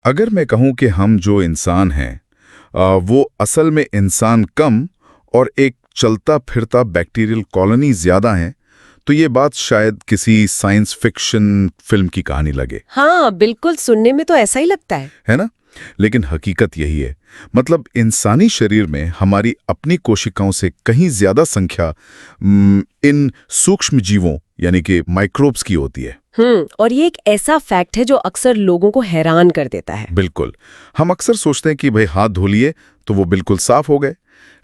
अगर मैं कहूं कि हम जो इंसान हैं वो असल में इंसान कम और एक चलता फिरता बैक्टीरियल कॉलोनी ज्यादा है, तो ये बात शायद किसी साइंस फिक्शन फिल्म की कहानी लगे। हाँ बिल्कुल, सुनने में तो ऐसा ही लगता है ना? लेकिन हकीकत यही है। मतलब इंसानी शरीर में हमारी अपनी कोशिकाओं से कहीं ज्यादा संख्या इन सूक्ष्म जीवों यानी कि माइक्रोब्स की होती है। और ये एक ऐसा फैक्ट है जो अक्सर लोगों को हैरान कर देता है। बिल्कुल। हम अक्सर सोचते हैं कि भाई हाथ धो लिए तो वो बिल्कुल साफ हो गए,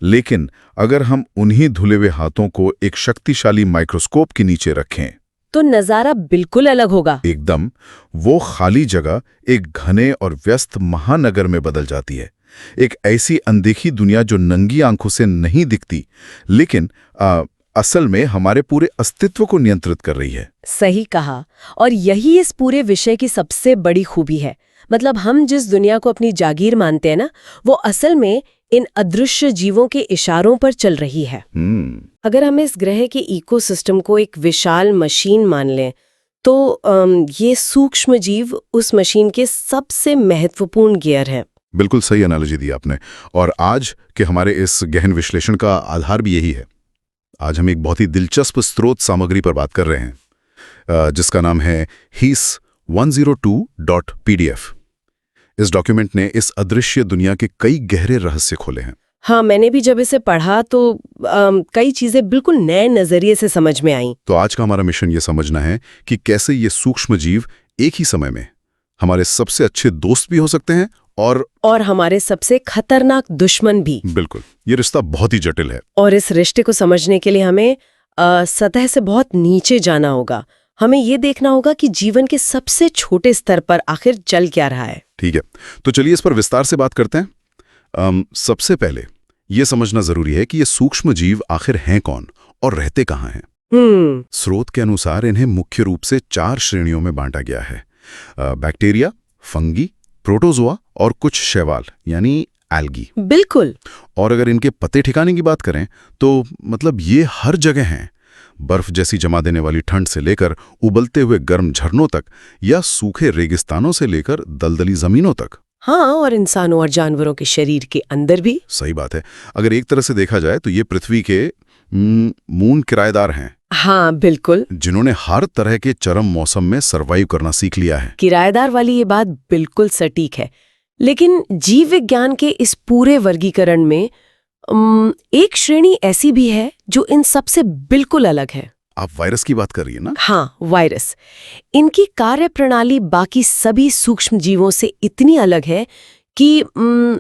लेकिन अगर हम उन्हीं धुले हुए हाथों को एक शक्तिशाली माइक्रोस्कोप के नीचे रखें तो नजारा बिल्कुल अलग होगा। एकदम। वो खाली जगह एक घने और व्यस्त महानगर में बदल जाती है। एक ऐसी अनदेखी दुनिया जो नंगी आंखों से नहीं दिखती, लेकिन असल में हमारे पूरे अस्तित्व को नियंत्रित कर रही है। सही कहा। और यही इस पूरे विषय की सबसे बड़ी खूबी है। मतलब हम जिस दुनिया को अपनी जागीर मानते हैं ना, वो असल में इन अदृश्य जीवों के इशारों पर चल रही है। अगर हम इस ग्रह के इकोसिस्टम को एक विशाल मशीन मान लें, तो ये सूक्ष्म जीव उस मशीन के सबसे महत्वपूर्ण गियर हैं। बिल्कुल सही एनालॉजी दी आपने। और आज के हमारे इस गहन विश्लेषण का आधार भी यही है। आज हम एक बहुत ही दिलचस्प स्रोत सामग्री पर बात कर रहे हैं, जिसका नाम है HEAS 102.pdf। इस डॉक्यूमेंट ने इस अदृश्य दुनिया के कई गहरे रहस्य खोले हैं। हाँ, मैंने भी जब इसे पढ़ा तो कई चीजें बिल्कुल नए नजरिए से समझ में आईं। तो आज का हमारा मिशन ये समझना है कि कैसे ये सूक्ष्म जीव एक ही समय में हमारे सबसे अच्छे दोस्त भी हो सकते हैं और हमारे सबसे खतरनाक दुश्मन भी। बिल्कुल, ये रिश्ता बहुत ही जटिल है। और इस रिश्ते को समझने के लिए हमें सतह से बहुत नीचे जाना होगा। हमें ये देखना होगा कि जीवन के सबसे छोटे स्तर पर आखिर चल क्या रहा है। ठीक है, तो चलिए इस पर विस्तार से बात करते हैं। सबसे पहले ये समझना जरूरी है कि ये सूक्ष्म जीव आखिर हैं कौन और रहते कहाँ हैं। स्रोत के अनुसार इन्हें मुख्य रूप से 4 श्रेणियों में बांटा गया है: बैक्टीरिया, फंगी, प्रोटोजोआ और कुछ शैवाल यानी एल्गी। बिल्कुल। और अगर इनके पते ठिकाने की बात करें तो मतलब ये हर जगह हैं। बर्फ जैसी जमा देने वाली ठंड से लेकर उबलते हुए गर्म झरनों तक, या सूखे रेगिस्तानों से लेकर दलदली जमीनों तक। हाँ, और इंसानों और जानवरों के शरीर के अंदर भी। सही बात है। अगर एक तरह से देखा जाए तो ये पृथ्वी के मून किराएदार हैं। हाँ बिल्कुल, जिन्होंने हर तरह के चरम मौसम में सरवाइव करना सीख लिया है। किराएदार वाली ये बात बिल्कुल सटीक है। लेकिन जीव विज्ञान के इस पूरे वर्गीकरण में एक श्रेणी ऐसी भी है जो इन सबसे बिल्कुल अलग है। आप वायरस की बात कर रही है ना? हाँ, वायरस। इनकी कार्यप्रणाली बाकी सभी सूक्ष्म जीवों से इतनी अलग है कि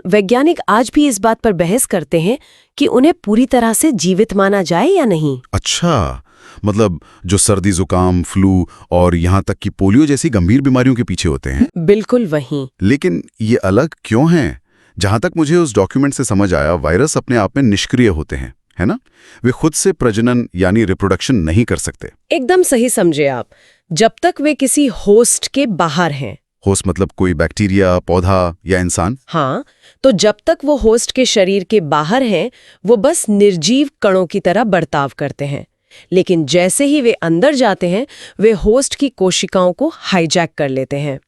वैज्ञानिक आज भी इस बात पर बहस करते हैं कि उन्हें पूरी तरह से जीवित माना जाए या नहीं। अच्छा, मतलब जो सर्दी, जुकाम, फ्लू और यहाँ तक कि पोलियो जैसी गंभीर बीमारियों के पीछे होते हैं। बिल्कुल वही। लेकिन ये अलग क्यों हैं? जहां तक मुझे उस डॉक्यूमेंट से समझ आया, वायरस अपने आप में निष्क्रिय होते हैं, है ना? वे खुद से प्रजनन यानी रिप्रोडक्शन नहीं कर सकते। एकदम सही समझे आप। जब तक वे किसी होस्ट के बाहर हैं। होस्ट मतलब कोई बैक्टीरिया, पौधा या इंसान? हाँ, तो जब तक वो होस्ट के शरीर के बाहर हैं, वो बस निर्जीव कणों की तरह बर्ताव करते हैं। लेकिन जैसे ही वे अंदर जाते हैं, वे होस्ट की कोशिकाओं को हाईजैक कर लेते हैं।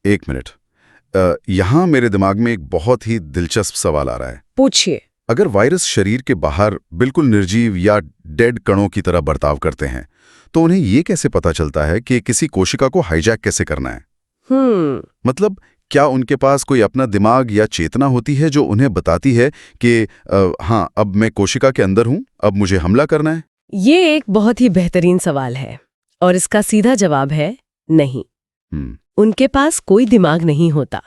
एक मिनट, यहाँ मेरे दिमाग में एक बहुत ही दिलचस्प सवाल आ रहा है। पूछिए। अगर वायरस शरीर के बाहर बिल्कुल निर्जीव या डेड कणों की तरह बर्ताव करते हैं, तो उन्हें ये कैसे पता चलता है कि किसी कोशिका को हाईजैक कैसे करना है? मतलब क्या उनके पास कोई अपना दिमाग या चेतना होती है जो उन्हें बताती है कि हाँ, अब मैं कोशिका के अंदर हूं, अब मुझे हमला करना है? ये एक बहुत ही बेहतरीन सवाल है और इसका सीधा जवाब है नहीं। उनके पास कोई दिमाग नहीं होता।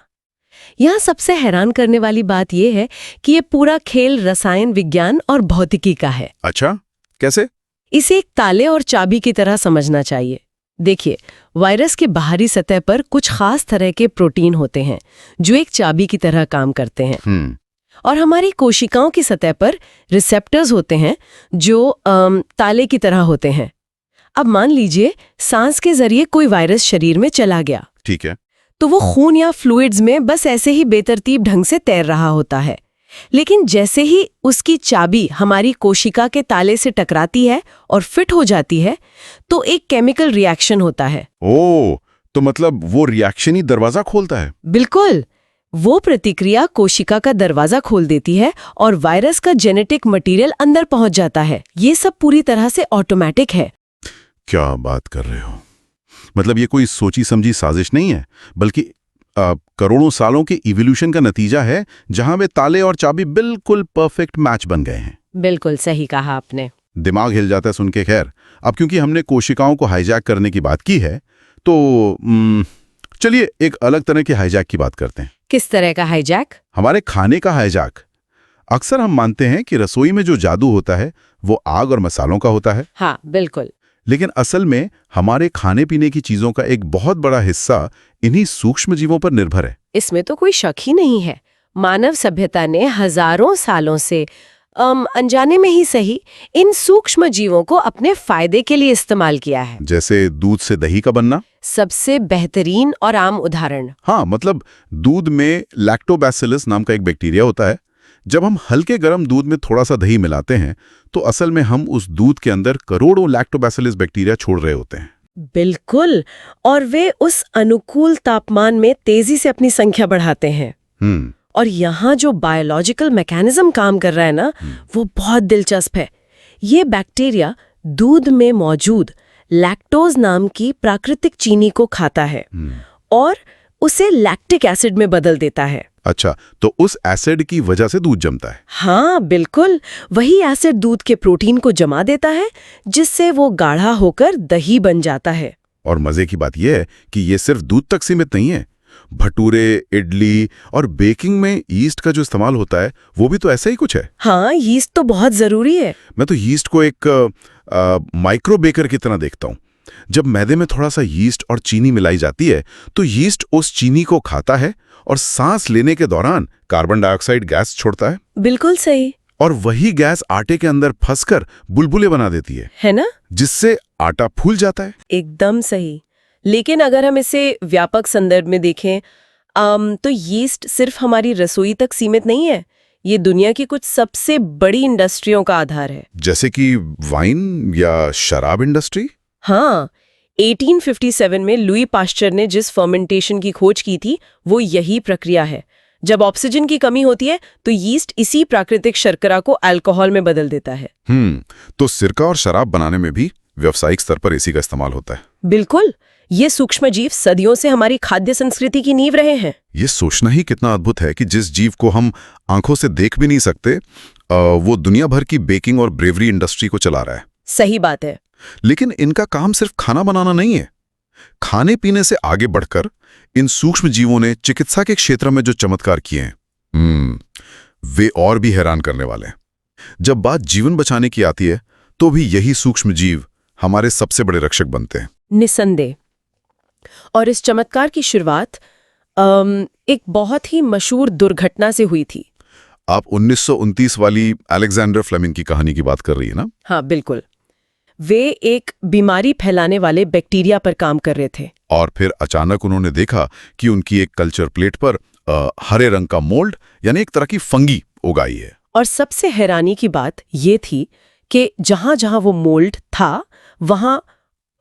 यहाँ सबसे हैरान करने वाली बात यह है कि ये पूरा खेल रसायन विज्ञान और भौतिकी का है। अच्छा, कैसे? इसे एक ताले और चाबी की तरह समझना चाहिए। देखिए, वायरस के बाहरी सतह पर कुछ खास तरह के प्रोटीन होते हैं जो एक चाबी की तरह काम करते हैं। और हमारी कोशिकाओं की सतह पर रिसेप्टर्स होते हैं जो ताले की तरह होते हैं। अब मान लीजिए सांस के जरिए कोई वायरस शरीर में चला गया। ठीक है। तो वो खून या फ्लूइड्स में बस ऐसे ही बेतरतीब ढंग से तैर रहा होता है। लेकिन जैसे ही उसकी चाबी हमारी कोशिका के ताले से टकराती है और फिट हो जाती है, तो एक केमिकल रिएक्शन होता है। ओह, तो मतलब वो रिएक्शन ही दरवाजा खोलता है? बिल्कुल, वो प्रतिक्रिया कोशिका का दरवाजा खोल देती है और वायरस का जेनेटिक मटेरियल अंदर पहुंच जाता है। ये सब पूरी तरह से ऑटोमेटिक है। क्या बात कर रहे हो? मतलब ये कोई सोची समझी साजिश नहीं है, बल्कि करोड़ों सालों के इवोल्यूशन का नतीजा है, जहां वे ताले और चाबी बिल्कुल परफेक्ट मैच बन गए हैं। बिल्कुल सही कहा आपने। दिमाग हिल जाता है सुन के। खैर, अब क्योंकि हमने कोशिकाओं को हाईजैक करने की बात की है, तो चलिए एक अलग तरह के हाईजैक की बात करते हैं। किस तरह का हाईजैक? हमारे खाने का हाईजैक। अक्सर हम मानते हैं कि रसोई में जो जादू होता है वो आग और मसालों का होता है। हाँ, बिल्कुल। लेकिन असल में हमारे खाने पीने की चीजों का एक बहुत बड़ा हिस्सा इन्हीं सूक्ष्म जीवों पर निर्भर है। इसमें तो कोई शक ही नहीं है। मानव सभ्यता ने हजारों सालों से अनजाने में ही सही, इन सूक्ष्म जीवों को अपने फायदे के लिए इस्तेमाल किया है। जैसे दूध से दही का बनना सबसे बेहतरीन और आम उदाहरण। हाँ, मतलब दूध में लैक्टोबैसिलस नाम का एक बैक्टीरिया होता है। जब हम हल्के गर्म दूध में थोड़ा सा दही मिलाते हैं तो असल में हम उस दूध के अंदर करोड़ों लैक्टोबैसिलस बैक्टीरिया छोड़ रहे होते हैं। बिल्कुल, और वे उस अनुकूल तापमान में तेजी से अपनी संख्या बढ़ाते हैं। और यहाँ जो बायोलॉजिकल मैकेनिज्म काम कर रहा है ना, वो बहुत दिलचस्प है। ये बैक्टीरिया दूध में मौजूद लैक्टोज नाम की प्राकृतिक चीनी को खाता है और उसे लैक्टिक एसिड में बदल देता है। अच्छा, तो उस एसिड की वजह से दूध जमता है? हाँ, बिल्कुल। वही एसिड दूध के प्रोटीन को जमा देता है, जिससे वो गाढ़ा होकर दही बन जाता है। और मजे की बात यह है कि ये सिर्फ दूध तक सीमित नहीं है। भटूरे, इडली और बेकिंग में यीस्ट का जो इस्तेमाल होता है वो भी तो ऐसा ही कुछ है। हाँ, यीस्ट तो बहुत जरूरी है। मैं तो यीस्ट को एक माइक्रो बेकर की तरह देखता हूँ। जब मैदे में थोड़ा सा यीस्ट और चीनी मिलाई जाती है तो यीस्ट उस चीनी को खाता है और सांस लेने के दौरान कार्बन डाइऑक्साइड गैस छोड़ता है। बिल्कुल सही। और वही गैस आटे के अंदर फंसकर बुलबुले बना देती है ना? जिससे आटा फूल जाता है। एकदम सही। लेकिन अगर हम इसे व्यापक संदर्भ में देखें, तो यीस्ट सिर्फ हमारी रसोई तक सीमित नहीं है। ये दुनिया की कुछ सबसे बड़ी इंडस्ट्रियों का आधार है। जैसे कि वाइन या शराब इंडस्ट्री? हाँ, 1857 में लुई पाश्चर ने जिस फर्मेंटेशन की खोज की थी वो यही प्रक्रिया है। जब ऑक्सीजन की कमी होती है तो यीस्ट इसी प्राकृतिक शर्करा को अल्कोहल में बदल देता है। तो सिरका और शराब बनाने में भी व्यावसायिक स्तर पर इसी का इस्तेमाल होता है। बिल्कुल। ये सूक्ष्म जीव सदियों से हमारी खाद्य संस्कृति की नींव रहे हैं। ये सोचना ही कितना अद्भुत है कि जिस जीव को हम आंखों से देख भी नहीं सकते, वो दुनिया भर की बेकिंग और ब्रेवरी इंडस्ट्री को चला रहा है। सही बात है। लेकिन इनका काम सिर्फ खाना बनाना नहीं है। खाने पीने से आगे बढ़कर इन सूक्ष्म जीवों ने चिकित्सा के क्षेत्र में जो चमत्कार किए हैं, वे और भी हैरान करने वाले हैं। जब बात जीवन बचाने की आती है तो भी यही सूक्ष्म जीव हमारे सबसे बड़े रक्षक बनते हैं। निसंदेह। और इस चमत्कार की शुरुआत एक बहुत ही मशहूर दुर्घटना से हुई थी। आप 1929 वाली अलेक्जेंडर फ्लेमिंग की कहानी की बात कर रही है ना? हाँ, बिल्कुल। वे एक बीमारी फैलाने वाले बैक्टीरिया पर काम कर रहे थे और फिर अचानक उन्होंने देखा कि उनकी एक कल्चर प्लेट पर हरे रंग का मोल्ड यानी एक तरह की फंगी उगाई है। और सबसे हैरानी की बात ये थी कि जहां जहां वो मोल्ड था वहां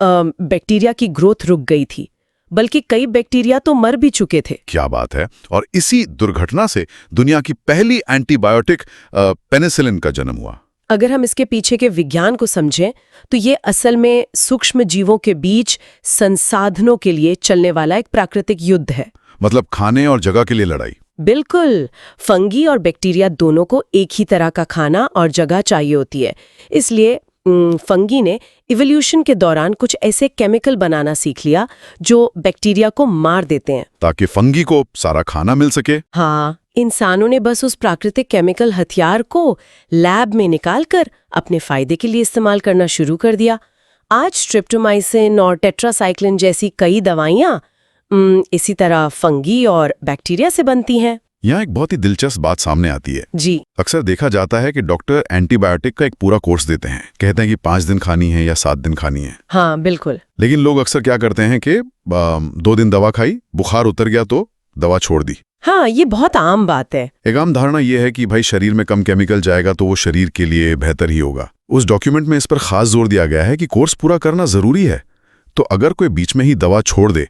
बैक्टीरिया की ग्रोथ रुक गई थी, बल्कि कई बैक्टीरिया तो मर भी चुके थे। क्या बात है। और इसी दुर्घटना से दुनिया की पहली एंटीबायोटिक पेनिसिलिन का जन्म हुआ। अगर हम इसके पीछे के विज्ञान को समझें तो ये असल में सूक्ष्म जीवों के बीच संसाधनों के लिए चलने वाला एक प्राकृतिक युद्ध है। मतलब खाने और जगह के लिए लड़ाई। बिल्कुल। फंगी और बैक्टीरिया दोनों को एक ही तरह का खाना और जगह चाहिए होती है। इसलिए फंगी ने इवोल्यूशन के दौरान कुछ ऐसे केमिकल बनाना सीख लिया जो बैक्टीरिया को मार देते हैं, ताकि फंगी को सारा खाना मिल सके। हाँ, इंसानों ने बस उस प्राकृतिक केमिकल हथियार को लैब में निकालकर अपने फायदे के लिए इस्तेमाल करना शुरू कर दिया। आज स्ट्रेप्टोमाइसिन और टेट्रासाइक्लिन जैसी कई दवाइयाँ इसी तरह फंगी और बैक्टीरिया से बनती हैं। यहाँ एक बहुत ही दिलचस्प बात सामने आती है। जी। अक्सर देखा जाता है कि डॉक्टर एंटीबायोटिक का एक पूरा कोर्स देते हैं, कहते हैं कि 5 दिन खानी है या 7 दिन खानी है। हाँ, बिल्कुल। लेकिन लोग अक्सर क्या करते हैं कि 2 दिन दवा खाई, बुखार उतर गया तो दवा छोड़ दी। हाँ, ये बहुत आम बात है। एक आम धारणा यह है कि भाई शरीर में कम केमिकल जाएगा तो वो शरीर के लिए बेहतर ही होगा। उस डॉक्यूमेंट में इस पर खास जोर दिया गया है कि कोर्स पूरा करना जरूरी है। तो अगर कोई बीच में ही दवा छोड़ दे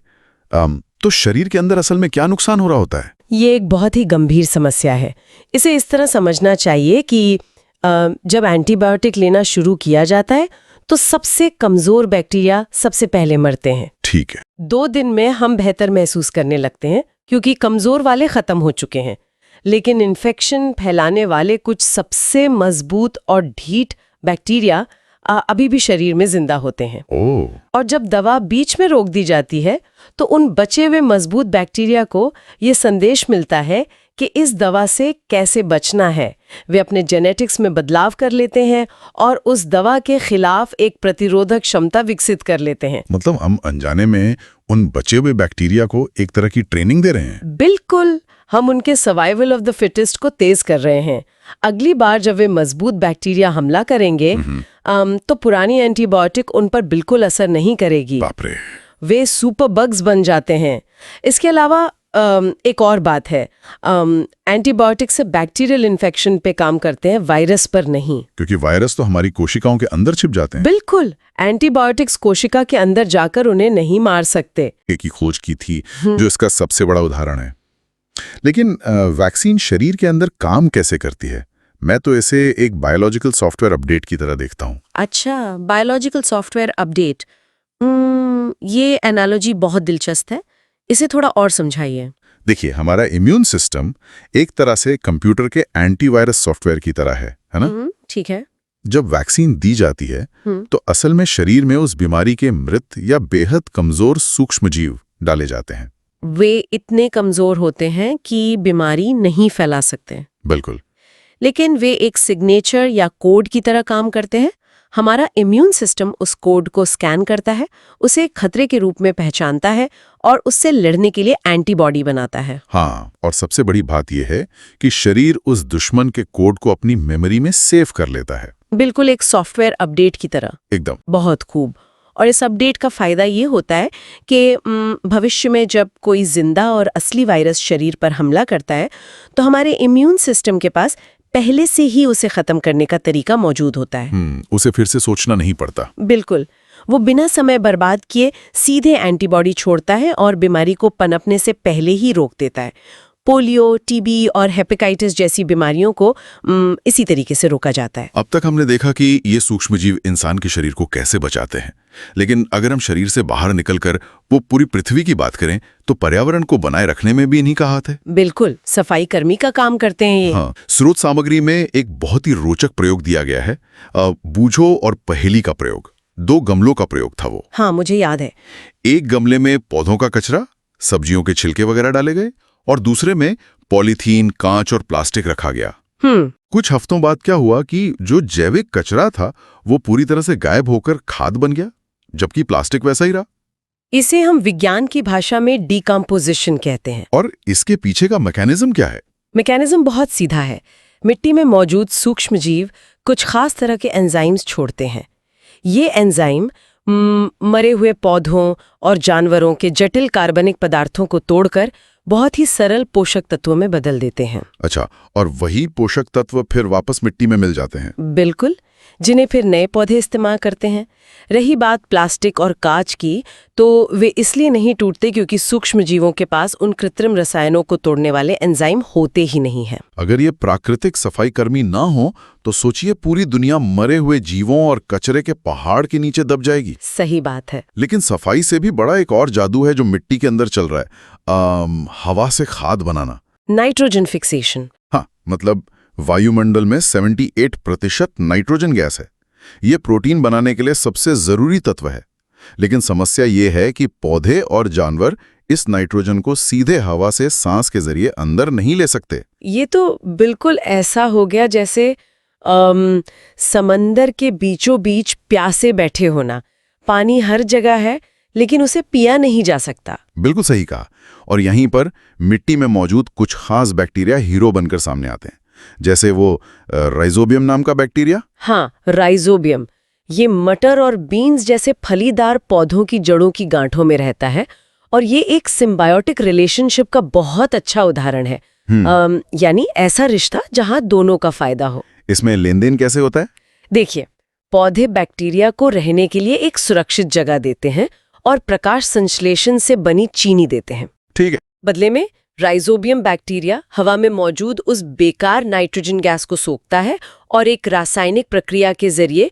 तो शरीर के अंदर असल में क्या नुकसान हो रहा होता है? ये एक बहुत ही गंभीर समस्या है। इसे इस तरह समझना चाहिए कि जब एंटीबायोटिक लेना शुरू किया जाता है तो सबसे कमजोर बैक्टीरिया सबसे पहले मरते हैं। ठीक है। 2 दिन में हम बेहतर महसूस करने लगते हैं क्योंकि कमजोर वाले खत्म हो चुके हैं, लेकिन इन्फेक्शन फैलाने वाले कुछ सबसे मजबूत और ढीठ बैक्टीरिया अभी भी शरीर में जिंदा होते हैं। और जब दवा बीच में रोक दी जाती है तो उन बचे हुए मजबूत बैक्टीरिया को ये संदेश मिलता है कि इस दवा से कैसे बचना है। वे अपने जेनेटिक्स में बदलाव कर लेते हैं और उस दवा के खिलाफ एक प्रतिरोधक क्षमता विकसित कर लेते हैं। मतलब हम अनजाने में उन बचे हुए बैक्टीरिया को एक तरह की ट्रेनिंग दे रहे हैं। बिल्कुल, हम उनके सर्वाइवल ऑफ द फिटेस्ट को तेज कर रहे हैं। अगली बार जब वे मजबूत बैक्टीरिया हमला करेंगे तो पुरानी एंटीबायोटिक उन पर बिल्कुल असर नहीं करेगी। बाप रे। वे सुपर बग्स बन जाते हैं। इसके अलावा एक और बात है, एंटीबायोटिक से बैक्टीरियल इन्फेक्शन पे काम करते हैं, वायरस पर नहीं। क्योंकि वायरस तो हमारी कोशिकाओं के अंदर छिप जाते हैं। बिल्कुल, एंटीबायोटिक्स कोशिका के अंदर जाकर उन्हें नहीं मार सकते। एक ही खोज की थी जो इसका सबसे बड़ा उदाहरण है। लेकिन वैक्सीन शरीर के अंदर काम कैसे करती है? मैं तो इसे एक बायोलॉजिकल सॉफ्टवेयर अपडेट की तरह देखता हूँ। अच्छा, बायोलॉजिकल सॉफ्टवेयर अपडेट, ये एनालॉजी बहुत दिलचस्प है। इसे थोड़ा और समझाइए। देखिए, हमारा इम्यून सिस्टम एक तरह से कंप्यूटर के एंटीवायरस सॉफ्टवेयर की तरह है ना? ठीक है। जब वैक्सीन दी जाती है तो असल में शरीर में उस बीमारी के मृत या बेहद कमजोर सूक्ष्मजीव डाले जाते हैं। वे इतने कमजोर होते हैं कि बीमारी नहीं फैला सकते। बिल्कुल। लेकिन वे एक सिग्नेचर या कोड की तरह काम करते हैं। हमारा इम्यून सिस्टम उस कोड को स्कैन करता है, उसे खतरे के रूप में पहचानता है और उससे लड़ने के लिए एंटीबॉडी बनाता है। हाँ, और सबसे बड़ी बात यह है कि शरीर उस दुश्मन के कोड को अपनी मेमोरी में सेव कर लेता है। बिल्कुल, एक सॉफ्टवेयर अपडेट की तरह। एकदम। बहुत खूब। और इस अपडेट का फायदा ये होता है कि भविष्य में जब कोई जिंदा और असली वायरस शरीर पर हमला करता है तो हमारे इम्यून सिस्टम के पास पहले से ही उसे खत्म करने का तरीका मौजूद होता है। उसे फिर से सोचना नहीं पड़ता। बिल्कुल, वो बिना समय बर्बाद किए सीधे एंटीबॉडी छोड़ता है और बीमारी को पनपने से पहले ही रोक देता है। पोलियो, टीबी और हेपेटाइटिस जैसी बीमारियों को इसी तरीके से रोका जाता है। अब तक हमने देखा कि ये सूक्ष्मजीव इंसान के शरीर को कैसे बचाते हैं, लेकिन अगर हम शरीर से बाहर निकलकर वो पूरी पृथ्वी की बात करें तो पर्यावरण को बनाए रखने में भी इन्हीं का हाथ है। बिल्कुल, सफाई कर्मी का काम करते हैं ये। हाँ, स्रोत सामग्री में एक बहुत ही रोचक प्रयोग दिया गया है, बूझो और पहेली का प्रयोग। 2 गमलों का प्रयोग था वो। हाँ, मुझे याद है। एक गमले में पौधों का कचरा, सब्जियों के छिलके वगैरह डाले गए और दूसरे में पॉलीथीन, कांच और प्लास्टिक रखा गया। कुछ हफ्तों बाद क्या हुआ कि जो जैविक कचरा था वो पूरी तरह से गायब होकर खाद बन गया, जबकि प्लास्टिक वैसा ही रहा। इसे हम विज्ञान की भाषा में डिकम्पोजिशन कहते हैं। और इसके पीछे का मैकेनिज्म क्या है? मैकेनिज्म बहुत सीधा है। मिट्टी में मौजूद सूक्ष्मजीव कुछ खास तरह के एंजाइम्स छोड़ते हैं। ये एंजाइम मरे हुए पौधों और जानवरों के जटिल कार्बनिक पदार्थों को तोड़कर बहुत ही सरल पोषक तत्वों में बदल देते हैं। अच्छा, और वही पोषक तत्व फिर वापस मिट्टी में मिल जाते हैं? बिल्कुल, जिन्हें फिर नए पौधे इस्तेमाल करते हैं। रही बात प्लास्टिक और कांच की, तो वे इसलिए नहीं टूटते क्योंकि सूक्ष्म जीवों के पास उन कृत्रिम रसायनों को तोड़ने वाले एंजाइम होते ही नहीं हैं। अगर ये प्राकृतिक सफाई कर्मी ना हो तो सोचिए पूरी दुनिया मरे हुए जीवों और कचरे के पहाड़ के नीचे दब जाएगी। सही बात है। लेकिन सफाई से भी बड़ा एक और जादू है जो मिट्टी के अंदर चल रहा है, हवा से खाद बनाना। Nitrogen fixation. हाँ, मतलब वायुमंडल में 78% नाइट्रोजन गैस है। ये प्रोटीन बनाने के लिए सबसे जरूरी तत्व है। लेकिन समस्या ये है कि पौधे और जानवर इस नाइट्रोजन को सीधे हवा से सांस के जरिए अंदर नहीं ले सकते। ये तो बिल्कुल ऐसा हो गया जैसे समंदर के बीचों बीच प्यासे बैठे होना। पानी हर जगह है लेकिन उसे पिया नहीं जा सकता। बिल्कुल सही कहा। और यहीं पर मिट्टी में मौजूद कुछ खास बैक्टीरिया हीरो बनकर सामने आते हैं, जैसे वो राइजोबियम नाम का बैक्टीरिया। हाँ, राइजोबियम। ये मटर और बीन्स जैसे फलीदार पौधों की जड़ों की गांठों में रहता है और ये एक सिम्बायोटिक रिलेशनशिप का बहुत अच्छा उदाहरण है। यानी ऐसा रिश्ता जहां दोनों का फायदा हो। इसमें लेन देन कैसे होता है? देखिए, पौधे बैक्टीरिया को रहने के लिए एक सुरक्षित जगह देते हैं और प्रकाश संश्लेषण से बनी चीनी देते हैं। ठीक है। बदले में राइजोबियम बैक्टीरिया हवा में मौजूद उस बेकार नाइट्रोजन गैस को सोखता है और एक रासायनिक प्रक्रिया के जरिए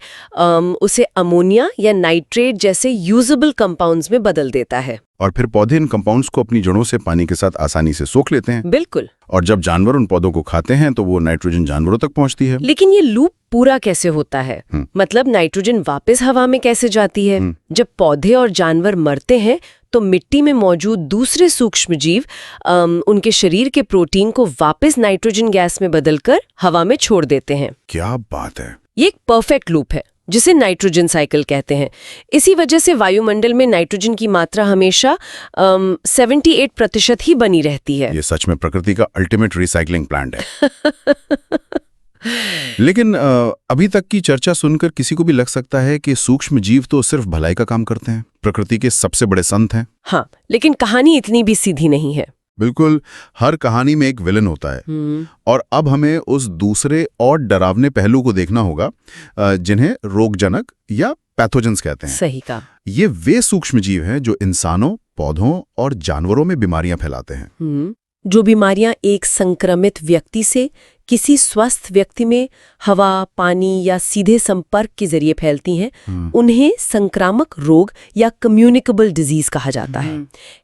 उसे अमोनिया या नाइट्रेट जैसे यूजेबल कंपाउंड्स में बदल देता है। और फिर पौधे इन कंपाउंड्स को अपनी जड़ों से पानी के साथ आसानी से सोख लेते हैं। बिल्कुल। और जब जानवर उन पौधों को खाते हैं तो वो नाइट्रोजन जानवरों तक पहुंचती है। लेकिन ये लूप पूरा कैसे होता है? मतलब नाइट्रोजन वापस हवा में कैसे जाती है? जब पौधे और जानवर मरते हैं तो मिट्टी में मौजूद दूसरे सूक्ष्मजीव उनके शरीर के प्रोटीन को वापस नाइट्रोजन गैस में बदलकर हवा में छोड़ देते हैं। क्या बात है! ये एक परफेक्ट लूप है जिसे नाइट्रोजन साइकिल कहते हैं। इसी वजह से वायुमंडल में नाइट्रोजन की मात्रा हमेशा 78% ही बनी रहती है। ये सच में प्रकृति का अल्टीमेट रिसाइकलिंग प्लांट है। लेकिन अभी तक की चर्चा सुनकर किसी को भी लग सकता है कि सूक्ष्म जीव तो सिर्फ भलाई का काम करते हैं, प्रकृति के सबसे बड़े संत हैं। हाँ, लेकिन कहानी इतनी भी सीधी नहीं है। बिल्कुल, हर कहानी में एक विलन होता है। और अब हमें उस दूसरे और डरावने पहलू को देखना होगा जिन्हें रोगजनक या पैथोजेंस कहते हैं। सही कहा। ये वे सूक्ष्म जीव हैं जो इंसानों, पौधों और जानवरों में बीमारियां फैलाते हैं। जो बीमारियां एक संक्रमित व्यक्ति से किसी स्वस्थ व्यक्ति में हवा, पानी या सीधे संपर्क के जरिए फैलती हैं, उन्हें संक्रामक रोग या कम्युनिकेबल डिजीज कहा जाता है।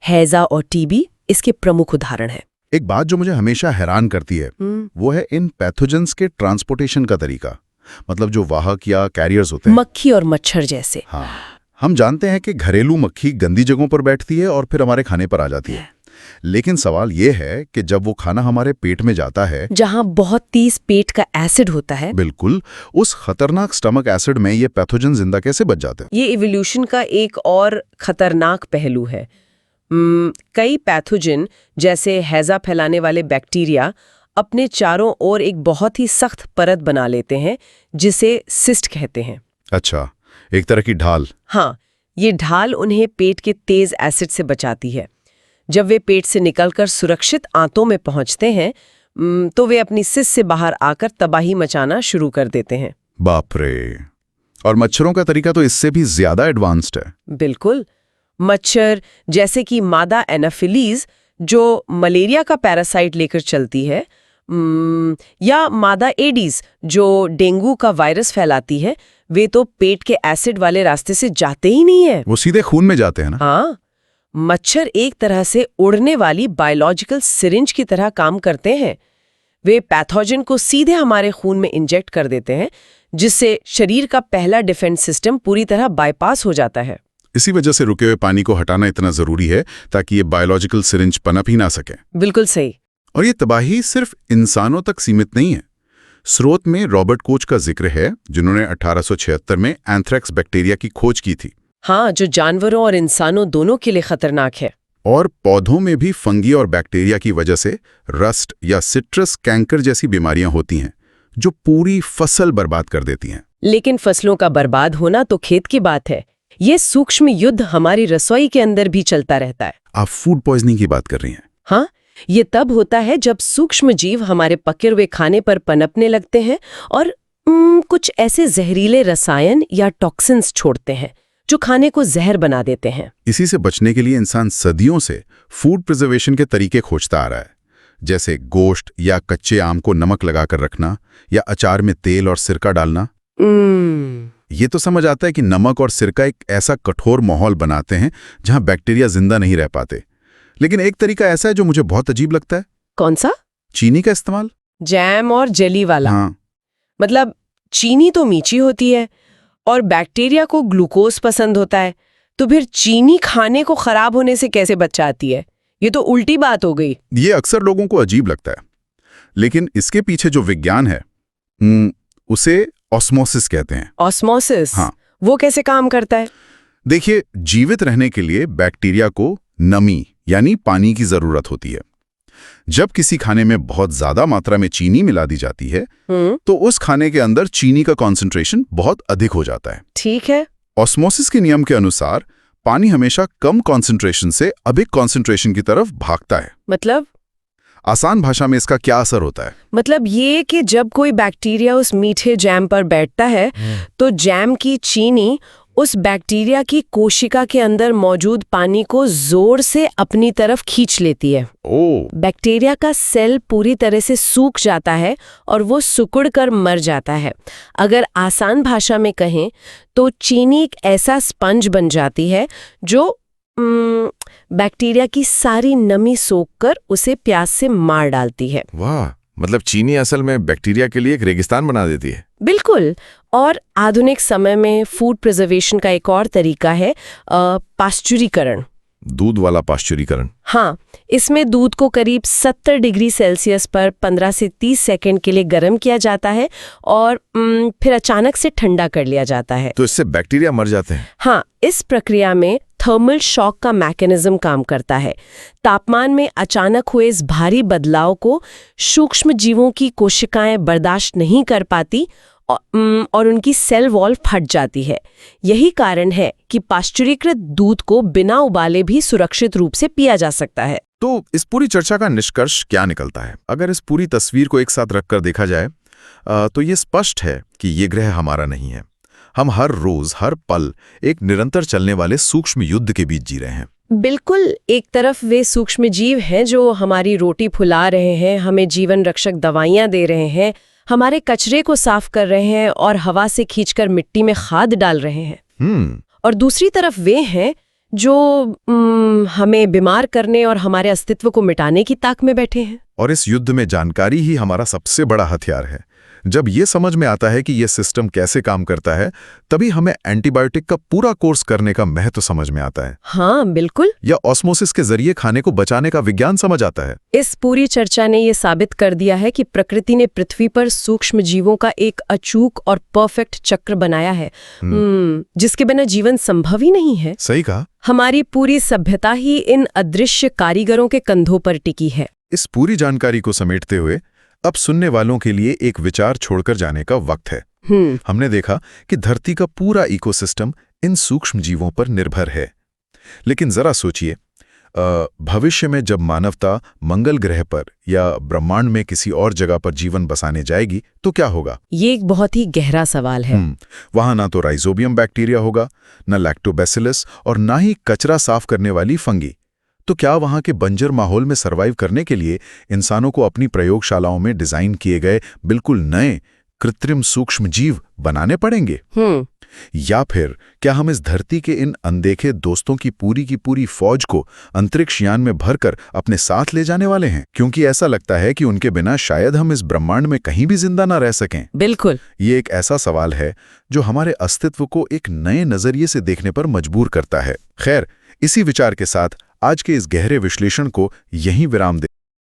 हैजा और टीबी इसके प्रमुख उदाहरण हैं। एक बात जो मुझे हमेशा हैरान करती है वो है इन पैथोजेंस के ट्रांसपोर्टेशन का तरीका। मतलब जो वाहक या कैरियर्स होते हैं, मक्खी और मच्छर जैसे। हाँ, हम जानते हैं कि घरेलू मक्खी गंदी जगहों पर बैठती है और फिर हमारे खाने पर आ जाती है। लेकिन सवाल ये है कि जब वो खाना हमारे पेट में जाता है, जहां बहुत तेज पेट का एसिड होता है, बिल्कुल, उस खतरनाक स्टमक एसिड में ये पैथोजन जिंदा कैसे बच जाते हैं? ये इवोल्यूशन का एक और खतरनाक पहलू है। कई पैथोजन जैसे हैजा फैलाने वाले बैक्टीरिया अपने चारों ओर एक बहुत ही सख्त परत बना लेते हैं जिसे सिस्ट कहते हैं। अच्छा, एक तरह की ढाल। हाँ, ये ढाल उन्हें पेट के तेज एसिड से बचाती है। जब वे पेट से निकलकर सुरक्षित आंतों में पहुंचते हैं तो वे अपनी सिस्ट से बाहर आकर तबाही मचाना शुरू कर देते हैं। बाप रे! और मच्छरों का तरीका तो इससे भी ज्यादा एडवांस्ड है। बिल्कुल। मच्छर जैसे कि मादा एनाफिलीज जो मलेरिया का पैरासाइट लेकर चलती है, या मादा एडीज जो डेंगू का वायरस फैलाती है, वे तो पेट के एसिड वाले रास्ते से जाते ही नहीं है। वो सीधे खून में जाते हैं ना? हाँ, मच्छर एक तरह से उड़ने वाली बायोलॉजिकल सिरिंज की तरह काम करते हैं। वे पैथोजन को सीधे हमारे खून में इंजेक्ट कर देते हैं, जिससे शरीर का पहला डिफेंस सिस्टम पूरी तरह बाईपास हो जाता है। इसी वजह से रुके हुए पानी को हटाना इतना जरूरी है ताकि ये बायोलॉजिकल सिरिंज पनप ही ना सके। बिल्कुल सही। और ये तबाही सिर्फ इंसानों तक सीमित नहीं है। स्रोत में रॉबर्ट कोच का जिक्र है, जिन्होंने 1876 में एंथ्रेक्स बैक्टीरिया की खोज की थी। हाँ, जो जानवरों और इंसानों दोनों के लिए खतरनाक है। और पौधों में भी फंगी और बैक्टीरिया की वजह से रस्ट या सिट्रस कैंकर जैसी बीमारियां होती हैं, जो पूरी फसल बर्बाद कर देती हैं। लेकिन फसलों का बर्बाद होना तो खेत की बात है। ये सूक्ष्म युद्ध हमारी रसोई के अंदर भी चलता रहता है। आप फूड पॉइजनिंग की बात कर रही हैं? हाँ, ये तब होता है जब सूक्ष्म जीव हमारे पके हुए खाने पर पनपने लगते हैं और कुछ ऐसे जहरीले रसायन या टॉक्सिन्स छोड़ते हैं जो खाने को जहर बना देते हैं। इसी से बचने के लिए इंसान सदियों से फूड प्रिजर्वेशन के तरीके खोजता आ रहा है, जैसे गोश्त या कच्चे आम को नमक लगाकर रखना या अचार में तेल और सिरका डालना। ये तो समझ आता है कि नमक और सिरका एक ऐसा कठोर माहौल बनाते हैं जहां बैक्टीरिया जिंदा नहीं रह पाते। लेकिन एक तरीका ऐसा है जो मुझे बहुत अजीब लगता है। कौन सा? चीनी का इस्तेमाल। जैम और जेली वाला। हाँ। मतलब चीनी तो मीठी होती है और बैक्टीरिया को ग्लूकोज पसंद होता है, तो फिर चीनी खाने को खराब होने से कैसे बचाती है? ये तो उल्टी बात हो गई। ये अक्सर लोगों को अजीब लगता है, लेकिन इसके पीछे जो विज्ञान है उसे ऑस्मोसिस कहते हैं। ऑस्मोसिस? हाँ। वो कैसे काम करता है? देखिए, जीवित रहने के लिए बैक्टीरिया को नमी यानी पानी की जरूरत होती है। जब किसी खाने में बहुत ज्यादा मात्रा में चीनी मिला दी जाती है तो उस खाने के अंदर चीनी का कॉन्सेंट्रेशन बहुत अधिक हो जाता है। ठीक है। ऑस्मोसिस के नियम के अनुसार पानी हमेशा कम कॉन्सेंट्रेशन से अधिक कॉन्सेंट्रेशन की तरफ भागता है। मतलब? आसान भाषा में इसका क्या असर होता है? मतलब ये कि जब कोई बैक्टीरिया उस मीठे जैम पर बैठता है तो जैम की चीनी उस बैक्टीरिया की कोशिका के अंदर मौजूद पानी को जोर से अपनी तरफ खींच लेती है। ओह, बैक्टीरिया का सेल पूरी तरह से सूख जाता है और वो सिकुड़ कर मर जाता है। अगर आसान भाषा में कहें तो चीनी एक ऐसा स्पंज बन जाती है जो बैक्टीरिया की सारी नमी सोखकर उसे प्यास से मार डालती है। वाह, मतलब चीनी असल में बैक्टीरिया के लिए एक रेगिस्तान बना देती है। बिल्कुल। और आधुनिक समय में फूड प्रिजर्वेशन का एक और तरीका है पाश्चुरीकरण। दूध वाला पाश्चुरीकरण। हाँ, इसमें दूध को करीब 70 डिग्री सेल्सियस पर 15 से 30 सेकंड के लिए गर्म किया जाता है और फिर अचानक से ठंडा कर लिया जाता है। तो इससे बैक्टीरिया मर जाते हैं? हाँ, इस प्रक्रिया में थर्मल शॉक का मैकेनिज्म काम करता है। तापमान में अचानक हुए इस भारी बदलाव को सूक्ष्म जीवों की कोशिकाएं बर्दाश्त नहीं कर पाती और उनकी सेल वॉल फट जाती है। यही कारण है कि पाश्चुरीकृत दूध को बिना उबाले भी सुरक्षित रूप से पिया जा सकता है। तो इस पूरी चर्चा का निष्कर्ष क्या निकलता है? अगर इस पूरी तस्वीर को एक साथ रखकर देखा जाए तो ये स्पष्ट है कि ये ग्रह हमारा नहीं है। हम हर रोज हर पल एक निरंतर चलने वाले सूक्ष्म युद्ध के बीच जी रहे हैं। बिल्कुल। एक तरफ वे सूक्ष्म जीव हैं जो हमारी रोटी फुला रहे हैं, हमें जीवन रक्षक दवाइयां दे रहे हैं, हमारे कचरे को साफ कर रहे हैं और हवा से खींचकर मिट्टी में खाद डाल रहे हैं। और दूसरी तरफ वे हैं जो हमें बीमार करने और हमारे अस्तित्व को मिटाने की ताक में बैठे हैं। और इस युद्ध में जानकारी ही हमारा सबसे बड़ा हथियार है। जब ये समझ में आता है कि ये सिस्टम कैसे काम करता है, तभी हमें एंटीबायोटिक का पूरा कोर्स करने का महत्व समझ में आता है। हाँ, बिल्कुल। या ऑस्मोसिस के जरिए खाने को बचाने का विज्ञान समझ आता है। इस पूरी चर्चा ने ये साबित कर दिया है कि प्रकृति ने पृथ्वी पर सूक्ष्म जीवों का एक अचूक और परफेक्ट चक्र बनाया है, जिसके बिना जीवन संभव ही नहीं है। सही कहा। हमारी पूरी सभ्यता ही इन अदृश्य कारीगरों के कंधों पर टिकी है। इस पूरी जानकारी को समेटते हुए अब सुनने वालों के लिए एक विचार छोड़कर जाने का वक्त है। हमने देखा कि धरती का पूरा इकोसिस्टम इन सूक्ष्म जीवों पर निर्भर है। लेकिन जरा सोचिए, भविष्य में जब मानवता मंगल ग्रह पर या ब्रह्मांड में किसी और जगह पर जीवन बसाने जाएगी तो क्या होगा? ये एक बहुत ही गहरा सवाल है। वहां ना तो राइजोबियम बैक्टीरिया होगा, न लैक्टोबैसिलस और ना ही कचरा साफ करने वाली फंगी। तो क्या वहां के बंजर माहौल में सर्वाइव करने के लिए इंसानों को अपनी प्रयोगशालाओं में डिजाइन किए गए बिल्कुल नए कृत्रिम सूक्ष्म जीव बनाने पड़ेंगे? या फिर क्या हम इस धरती के इन अनदेखे दोस्तों की पूरी फौज को अंतरिक्ष यान में भरकर अपने साथ ले जाने वाले हैं? क्योंकि ऐसा लगता है कि उनके बिना शायद हम इस ब्रह्मांड में कहीं भी जिंदा ना रह सकें। बिल्कुल। ये एक ऐसा सवाल है जो हमारे अस्तित्व को एक नए नजरिए से देखने पर मजबूर करता है। खैर, इसी विचार के साथ आज के इस गहरे विश्लेषण को यहीं विराम दे